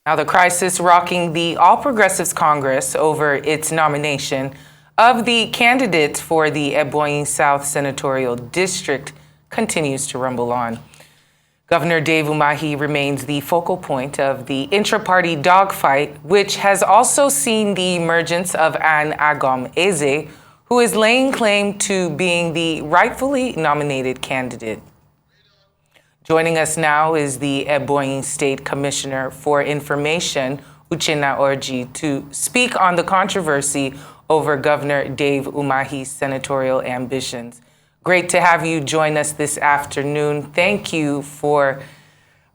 Now, the crisis rocking the All Progressives Congress over its nomination of the candidate for the Ebonyi South Senatorial District continues to rumble on. Governor Dave Umahi remains the focal point of the intra-party dogfight, which has also seen the emergence of Ann Agom-Eze, who is laying claim to being the rightfully nominated candidate. Joining us now is the Ebonyi State Commissioner for Information, Uchenna Orji, to speak on the controversy over Governor Dave Umahi's senatorial ambitions. Great to have you join us this afternoon. Thank you for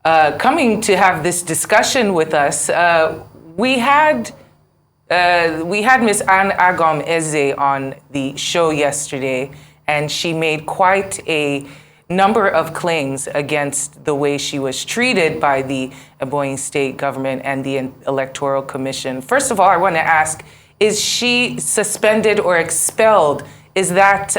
coming to have this discussion with us. We had Ms. Ann Agom-Eze on the show yesterday, and she made quite a number of claims against the way she was treated by the Ebonyi State government and the Electoral Commission. First of all, I want to ask, is she suspended or expelled? Is that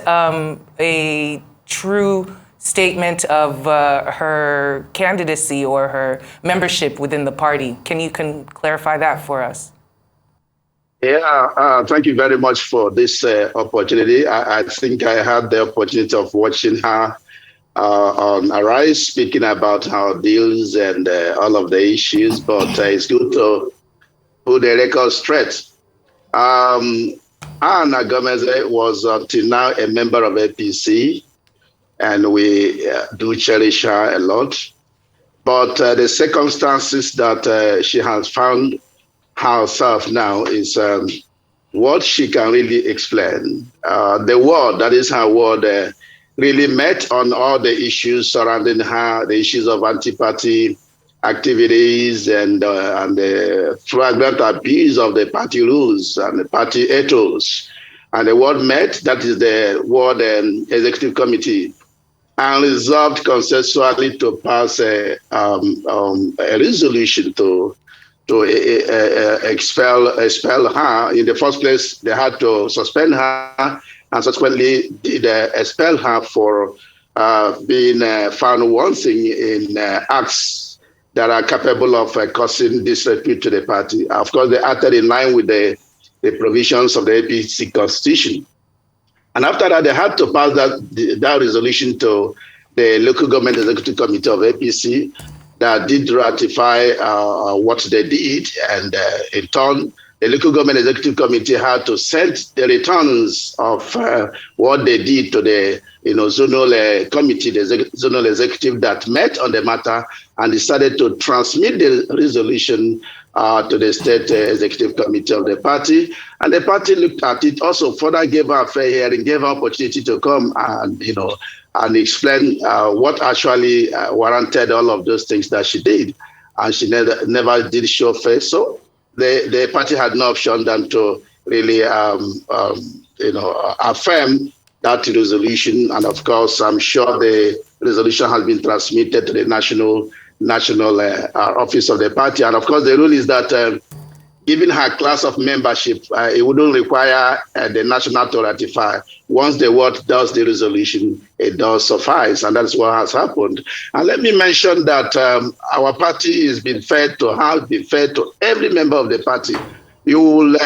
a true statement of her candidacy or her membership within the party? Can you clarify that for us? Yeah, thank you very much for this opportunity. I think I had the opportunity of watching her on Arise, speaking about her deals and all of the issues, but it's good to put the record straight. Ann Agom-Eze was until now a member of APC, and we do cherish her a lot. But the circumstances that she has found herself now is what she can really explain. The word, that is her word, really met on all the issues surrounding her, the issues of anti-party activities and the flagrant abuse of the party rules and the party ethos. And the word met, that is the word executive committee, and resolved consensually to pass a resolution to expel her. In the first place, they had to suspend her, and subsequently did expel her for being found wanting in acts that are capable of causing disrepute to the party. Of course, they acted in line with the provisions of the APC constitution. And after that, they had to pass that resolution to the local government executive committee of APC that did ratify what they did. And in turn, the local government executive committee had to send the returns of what they did to the zonal committee, the zonal executive that met on the matter and decided to transmit the resolution to the state executive committee of the party. And the party looked at it, also further gave her a fair hearing, gave her opportunity to come and, and explain what actually warranted all of those things that she did. And she never did show face. So the party had no option than to really, affirm that resolution. And of course, I'm sure the resolution has been transmitted to the national office of the party. And of course, the rule is that given her class of membership, it wouldn't require the national to ratify. Once the word does the resolution, it does suffice. And that's what has happened. And let me mention that our party is being fair to every member of the party. You will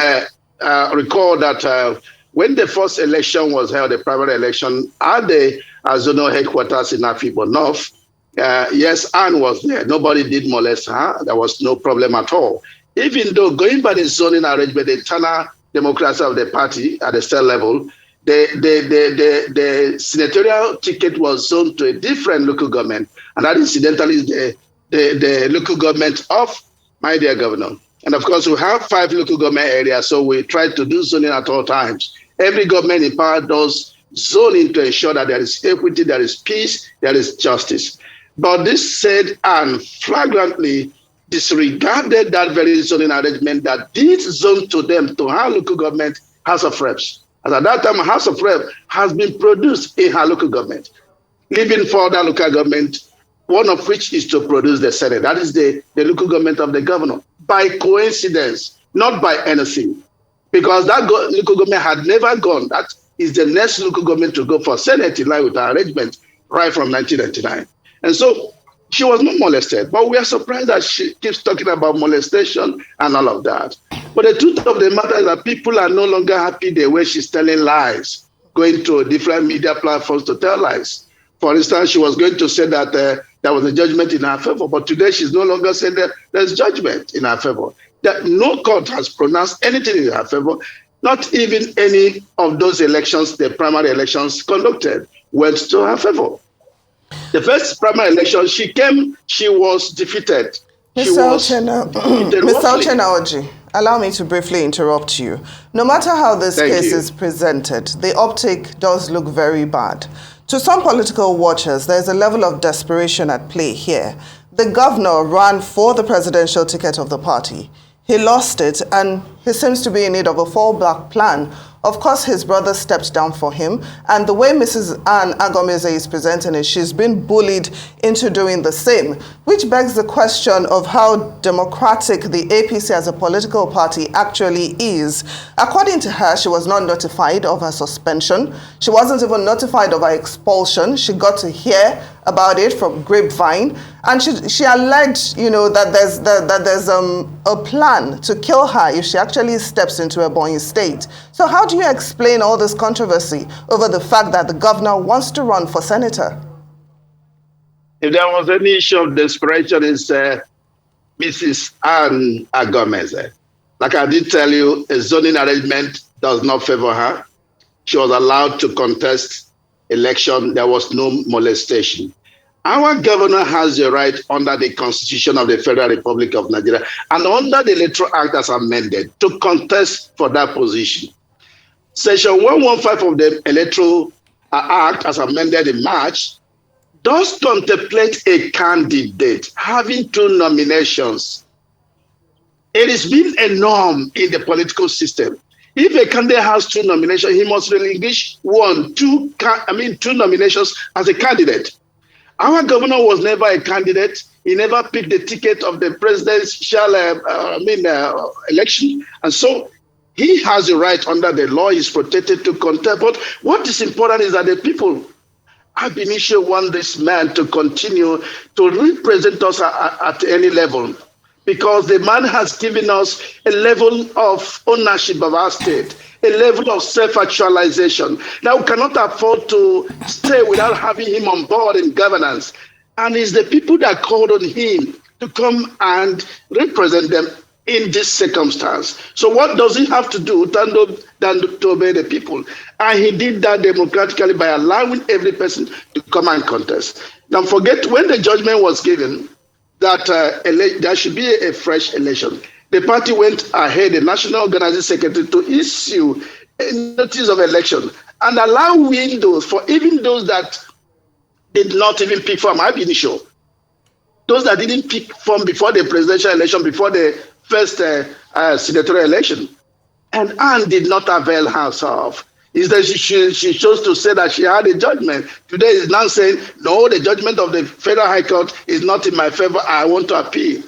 recall that when the first election was held, the primary election at the zonal headquarters in Afibo North, yes, Ann was there. Nobody did molest her. There was no problem at all. Even though going by the zoning arrangement, the internal democracy of the party at the state level, the senatorial ticket was zoned to a different local government, and that incidentally is the local government of my dear governor. And of course, we have 5 local government areas, so we try to do zoning at all times. Every government in power does zoning to ensure that there is equity, there is peace, there is justice. But this said and flagrantly disregarded that very zoning arrangement that did zone to them, to her local government, House of Reps. As at that time, House of Reps has been produced in her local government, leaving for the local government, one of which is to produce the Senate. That is the local government of the governor. By coincidence, not by anything, because that local government had never gone. That is the next local government to go for Senate in line with our arrangement right from 1999. And so She was not molested, but we are surprised that she keeps talking about molestation and all of that. But the truth of the matter is that people are no longer happy the way she's telling lies, going to different media platforms to tell lies. For instance, she was going to say that there was a judgment in her favor, but today she's no longer saying that there's judgment in her favor. That no court has pronounced anything in her favor, not even any of those elections, the primary elections conducted, went to her favor. The first primary election, she was defeated. Mr. Uchenna Orji, allow me to briefly interrupt you. No matter how this case is presented, the optic does look very bad. To some political watchers, there's a level of desperation at play here. The governor ran for the presidential ticket of the party. He lost it, and he seems to be in need of a fallback plan. Of course, his brother stepped down for him, and the way Mrs. Ann Agom-Eze is presenting it, she's been bullied into doing the same, which begs the question of how democratic the APC as a political party actually is. According to her, she was not notified of her suspension. She wasn't even notified of her expulsion. She got to hear about it from grapevine, and she alleged, that there's a plan to kill her if she actually steps into Ebonyi State. So how do you explain all this controversy over the fact that the governor wants to run for senator? If there was any issue of desperation, it's Mrs. Ann Agom-Eze. Like I did tell you, a zoning arrangement does not favor her. She was allowed to contest election. There was no molestation. Our governor has the right under the Constitution of the Federal Republic of Nigeria and under the Electoral Act as amended to contest for that position. Section 115 of the Electoral Act as amended in March does contemplate a candidate having 2 nominations. It has been a norm in the political system. If a candidate has 2 nominations, he must relinquish 2 nominations as a candidate. Our governor was never a candidate. He never picked the ticket of the presidential election. And so he has the right under the law. He's protected to contest. But what is important is that the people have been issued want this man to continue to represent us at any level, because the man has given us a level of ownership of our state, a level of self-actualization. Now, we cannot afford to stay without having him on board in governance. And it's the people that called on him to come and represent them in this circumstance. So what does he have to do than to obey the people? And he did that democratically by allowing every person to come and contest. Don't forget, when the judgment was given that there should be a fresh election, the party went ahead, the National Organizing Secretary, to issue a notice of election and allow windows for even those that did not even pick from ab initio, those that didn't pick from before the presidential election, before the first senatorial election. And Anne did not avail herself. Instead, she chose to say that she had a judgment. Today is now saying, no, the judgment of the Federal High Court is not in my favor. I want to appeal.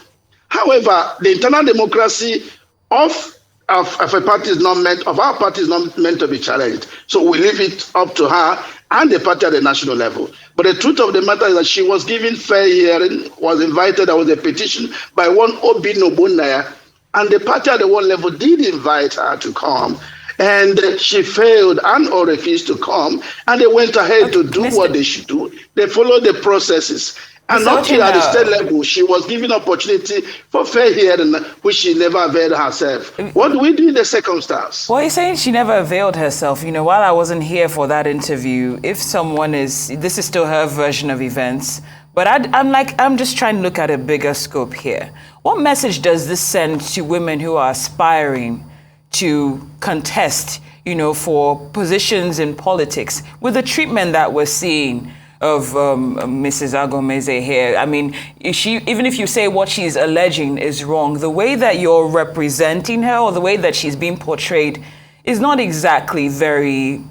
However, the internal democracy of a party is not meant, of our party is not meant to be challenged. So we leave it up to her and the party at the national level. But the truth of the matter is that she was given fair hearing, was invited. There was a petition by one Obi Nobunaya, and the party at the one level did invite her to come. And she failed or refused to come, and they went ahead to do what they should do. They followed the processes. And not at the state level, she was given opportunity for fair hearing, which she never availed herself. What do we do in the circumstance? Well, you're saying she never availed herself. You know, while I wasn't here for that interview, if someone this is still her version of events, but I'm just trying to look at a bigger scope here. What message does this send to women who are aspiring to contest, for positions in politics with the treatment that we're seeing of Mrs. Agom-Eze here? I mean, even if you say what she's alleging is wrong, the way that you're representing her or the way that she's being portrayed is not exactly very,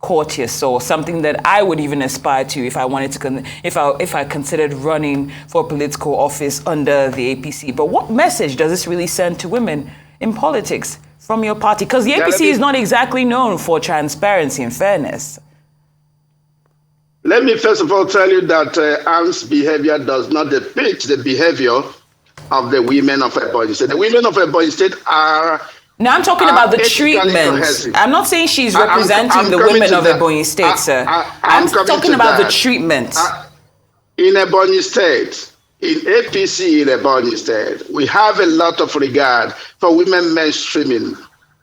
courteous or something that I would even aspire to if I wanted to, if I considered running for political office under the APC. But what message does this really send to women in politics from your party? Because the APC is not exactly known for transparency and fairness. Let me first of all tell you that Ann's behavior does not depict the behavior of the women of Ebonyi State. The women of Ebonyi State are... Now I'm talking about the treatment. I'm not saying she's representing the women of Ebonyi State, sir. I'm talking about the treatment. In Ebonyi State, in APC in Ebonyi State, we have a lot of regard for women mainstreaming,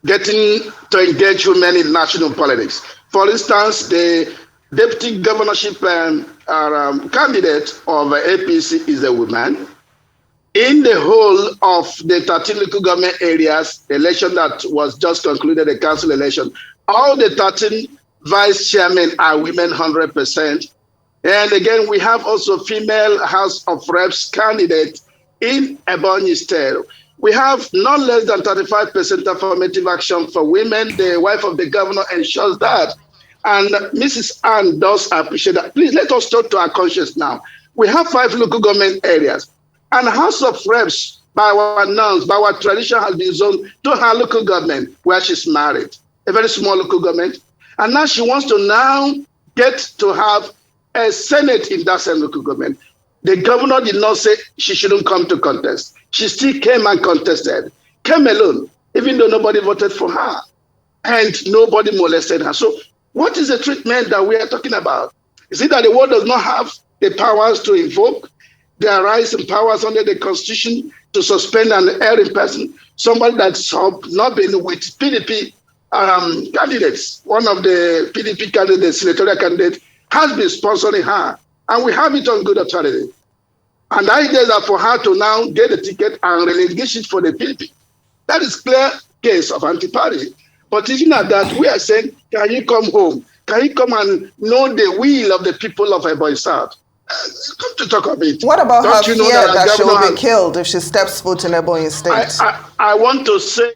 getting to engage women in national politics. For instance, the deputy governorship candidate of APC is a woman. In the whole of the 13 local government areas, the election that was just concluded, the council election, all the 13 vice chairmen are women 100%. And again, we have also female House of Reps candidate in Ebonyi State. We have not less than 35% affirmative action for women. The wife of the governor ensures that. And Mrs. Ann does appreciate that. Please let us talk to our conscience now. We have 5 local government areas. And House of Reps, by our norms, by our tradition, has been zoned to her local government where she's married, a very small local government. And now she wants to now get to have a Senate in that same local government. The governor did not say she shouldn't come to contest. She still came and contested, came alone, even though nobody voted for her and nobody molested her. So what is the treatment that we are talking about? Is it that the world does not have the powers to invoke their rights and powers under the Constitution to suspend an erring person, somebody that's not been with PDP candidates? One of the PDP candidates, senatorial candidate, has been sponsoring her, and we have it on good authority. And the idea is that for her to now get a ticket and relegate it for the PDP. That is clear case of anti-party. But even at that, we are saying, can you come home? Can you come and know the will of the people of Ebonyi South? Come to talk of it. What about her fear that she will be killed if she steps foot in Ebonyi State? I want to say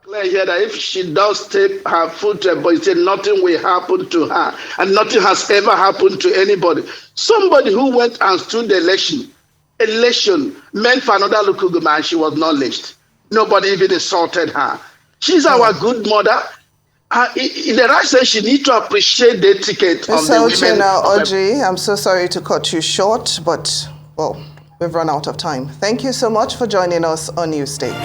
clear here that if she does step her foot to Ebonyi State, nothing will happen to her. And nothing has ever happened to anybody. Somebody who went and stood the election meant for another local government, she was not lynched. Nobody even assaulted her. She's our good mother. In the right sense, she needs to appreciate the ticket of the women. Uchenna Orji, I'm so sorry to cut you short, but, well, we've run out of time. Thank you so much for joining us on New State.